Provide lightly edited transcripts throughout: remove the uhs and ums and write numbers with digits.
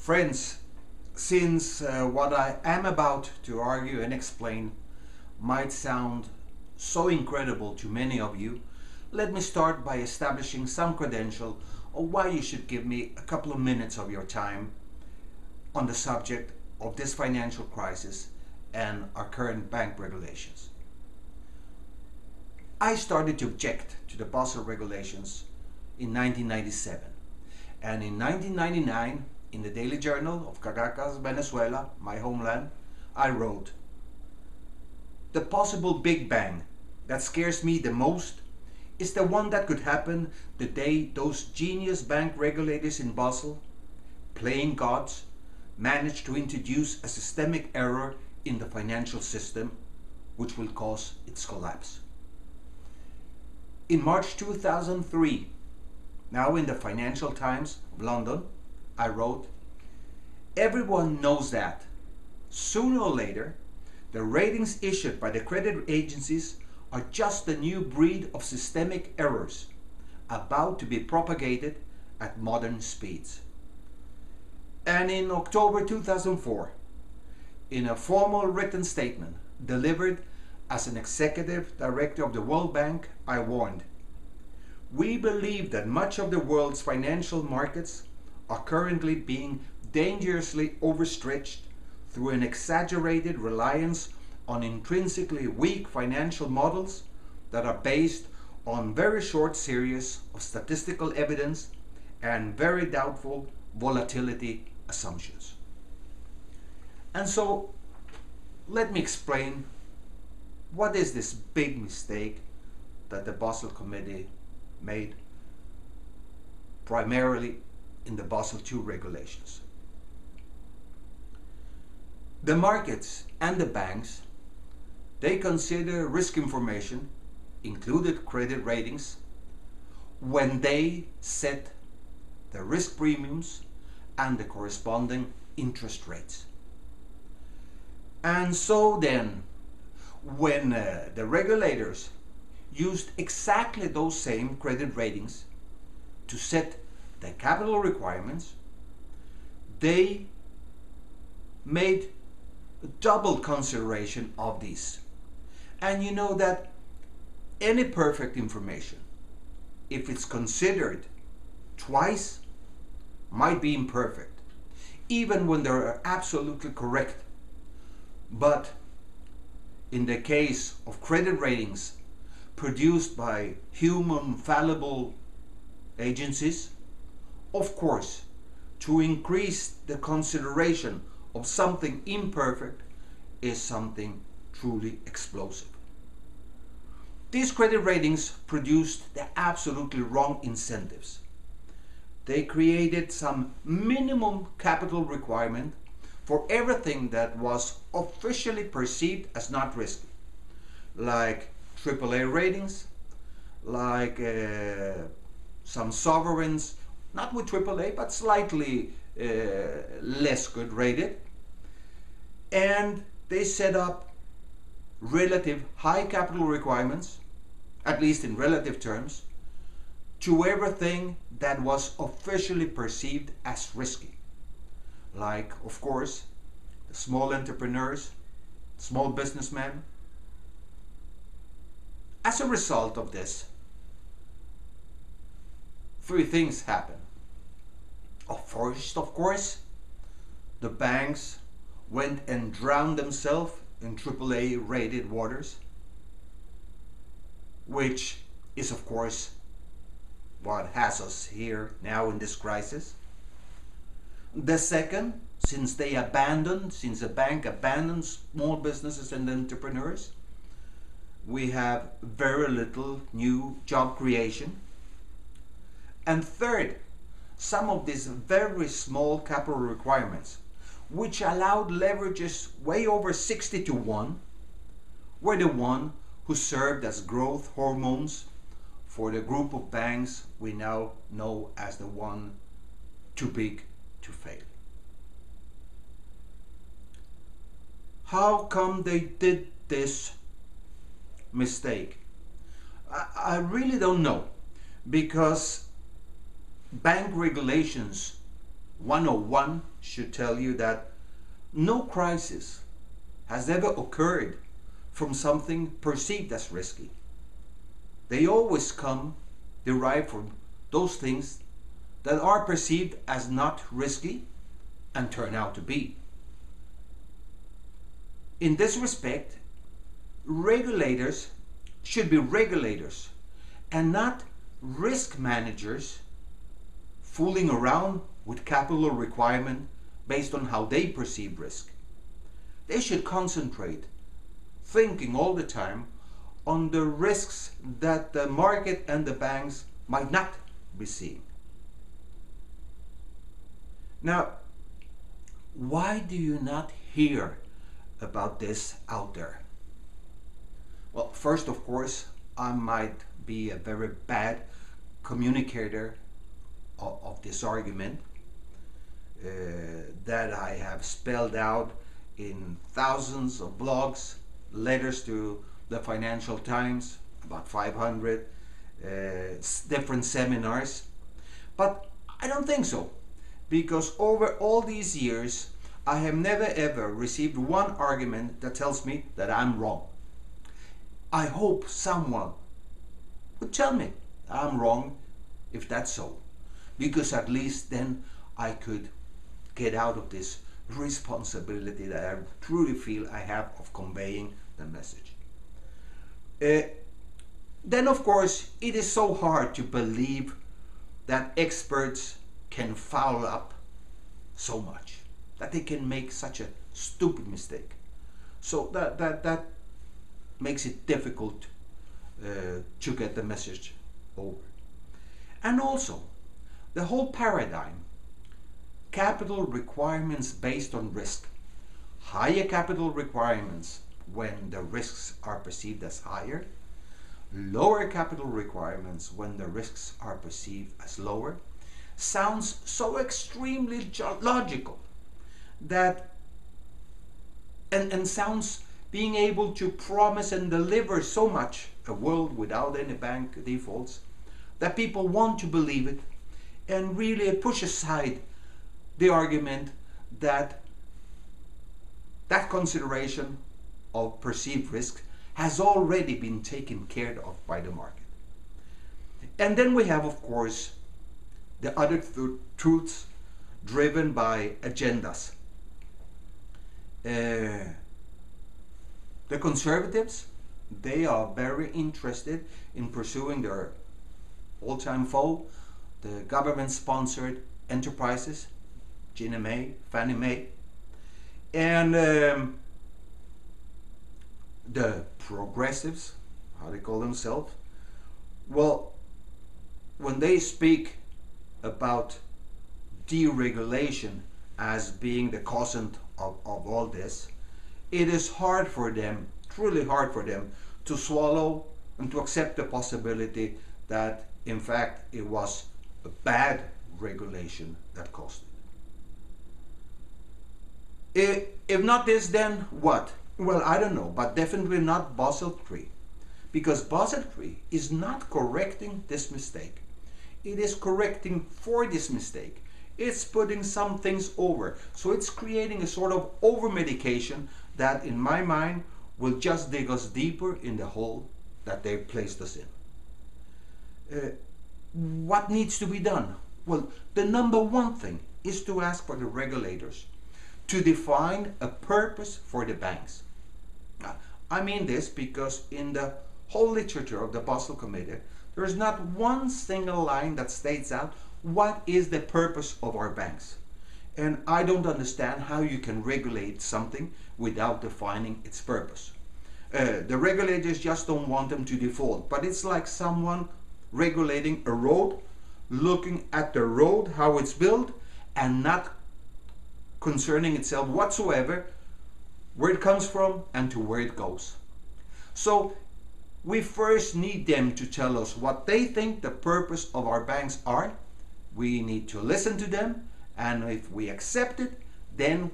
Friends, since what I am about to argue and explain might sound so incredible to many of you, let me start by establishing some credential of why you should give me a couple of minutes of your time on the subject of this financial crisis and our current bank regulations. I started to object to the Basel regulations in 1997, and in 1999, in the Daily Journal of Caracas, Venezuela, my homeland, I wrote, "The possible Big Bang that scares me the most is the one that could happen the day those genius bank regulators in Basel, playing gods, manage to introduce a systemic error in the financial system which will cause its collapse." In March 2003, now in the Financial Times of London, I wrote, "Everyone knows that, sooner or later, the ratings issued by the credit agencies are just a new breed of systemic errors about to be propagated at modern speeds." And in October 2004, in a formal written statement delivered as an executive director of the World Bank, I warned, "We believe that much of the world's financial markets are currently being dangerously overstretched through an exaggerated reliance on intrinsically weak financial models that are based on very short series of statistical evidence and very doubtful volatility assumptions." And so let me explain what is this big mistake that the Basel Committee made primarily in the Basel II regulations. The markets and the banks, they consider risk information, included credit ratings, when they set the risk premiums and the corresponding interest rates. And so then, when the regulators used exactly those same credit ratings to set the capital requirements, they made double consideration of these. And you know that any perfect information, if it's considered twice, might be imperfect, even when they're absolutely correct. But in the case of credit ratings produced by human fallible agencies, of course, to increase the consideration of something imperfect is something truly explosive. These credit ratings produced the absolutely wrong incentives. They created some minimum capital requirement for everything that was officially perceived as not risky, like AAA ratings, like some sovereigns, not with AAA, but slightly less good rated. And they set up relative high capital requirements, at least in relative terms, to everything that was officially perceived as risky. Like, of course, the small entrepreneurs, small businessmen. As a result of this, three things happen. First, of course, the banks went and drowned themselves in AAA rated waters, which is, of course, what has us here now in this crisis. The second, since the bank abandoned small businesses and entrepreneurs, we have very little new job creation. And third, some of these very small capital requirements, which allowed leverages way over 60 to 1, were the one who served as growth hormones for the group of banks we now know as the one too big to fail. How come they did this mistake? I really don't know, because bank regulations 101 should tell you that no crisis has ever occurred from something perceived as risky. They always come derived from those things that are perceived as not risky and turn out to be. In this respect, regulators should be regulators and not risk managers fooling around with capital requirement based on how they perceive risk. They should concentrate, thinking all the time on the risks that the market and the banks might not be seeing. Now, why do you not hear about this out there? Well, first, of course, I might be a very bad communicator of this argument that I have spelled out in thousands of blogs, letters to the Financial Times, about 500, different seminars. But I don't think so, because over all these years, I have never ever received one argument that tells me that I'm wrong. I hope someone would tell me I'm wrong if that's so, because at least then I could get out of this responsibility that I truly feel I have of conveying the message. Then of course it is so hard to believe that experts can foul up so much, that they can make such a stupid mistake. So that makes it difficult to get the message over. And also, the whole paradigm, capital requirements based on risk, higher capital requirements when the risks are perceived as higher, lower capital requirements when the risks are perceived as lower, sounds so extremely logical that and sounds being able to promise and deliver so much, a world without any bank defaults, that people want to believe it and really push aside the argument that that consideration of perceived risk has already been taken care of by the market. And then we have, of course, the other truths driven by agendas. The conservatives, they are very interested in pursuing their all-time foe, the government-sponsored enterprises, Ginnie Mae, Fannie Mae, and the progressives, how they call themselves, well, when they speak about deregulation as being the causant of all this, it is hard for them, truly hard for them, to swallow and to accept the possibility that in fact it was a bad regulation that caused it. If not this, then what? Well, I don't know, but definitely not Basel III, because Basel III is not correcting this mistake. It is correcting for this mistake. It's putting some things over. So it's creating a sort of over-medication that, in my mind, will just dig us deeper in the hole that they placed us in. What needs to be done? Well, the number one thing is to ask for the regulators to define a purpose for the banks. I mean this because in the whole literature of the Basel Committee, there is not one single line that states out what is the purpose of our banks. And I don't understand how you can regulate something without defining its purpose. The regulators just don't want them to default, but it's like someone regulating a road, looking at the road, how it's built, and not concerning itself whatsoever where it comes from and to where it goes. So we first need them to tell us what they think the purpose of our banks are. We need to listen to them, and if we accept it, then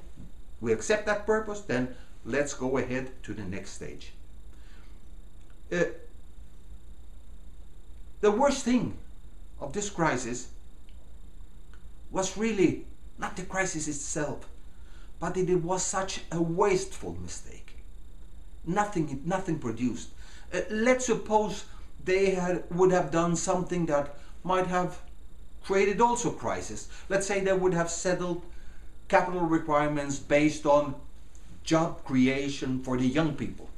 we accept that purpose, then let's go ahead to the next stage. The worst thing of this crisis was really not the crisis itself, but it was such a wasteful mistake. Nothing produced. Let's suppose they would have done something that might have created also crisis. Let's say they would have settled capital requirements based on job creation for the young people,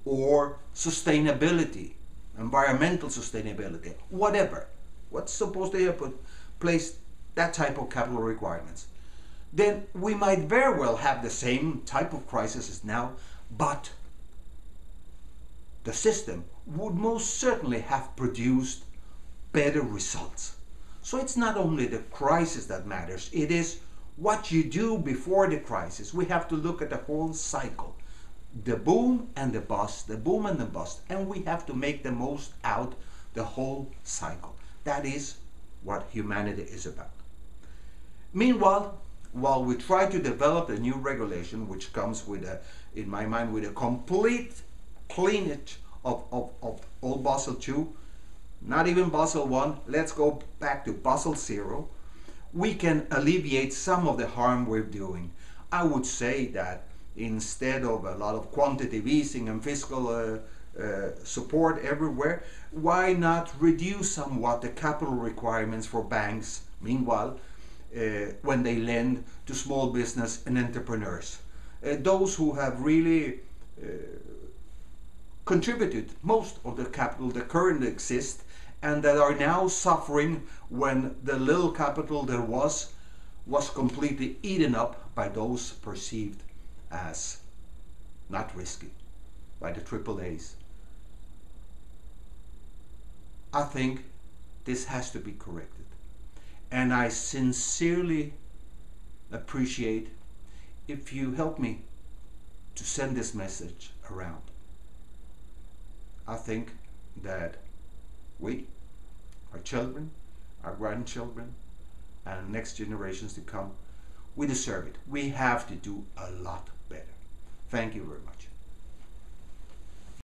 or sustainability, environmental sustainability, whatever. What's supposed to have placed that type of capital requirements? Then we might very well have the same type of crisis as now, but the system would most certainly have produced better results. So it's not only the crisis that matters, it is what you do before the crisis. We have to look at the whole cycle. The boom and the bust, the boom and the bust, and we have to make the most out the whole cycle. That is what humanity is about. Meanwhile, while we try to develop a new regulation which comes with in my mind, with a complete cleanage of old Basel II, not even Basel I, let's go back to Basel zero, we can alleviate some of the harm we're doing. I would say that instead of a lot of quantitative easing and fiscal support everywhere, why not reduce somewhat the capital requirements for banks, meanwhile, when they lend to small business and entrepreneurs. Those who have really contributed most of the capital that currently exists and that are now suffering when the little capital there was completely eaten up by those perceived as not risky, by the AAAs. I think this has to be corrected. And I sincerely appreciate if you help me to send this message around. I think that we, our children, our grandchildren, and next generations to come, we deserve it. We have to do a lot better. Thank you very much.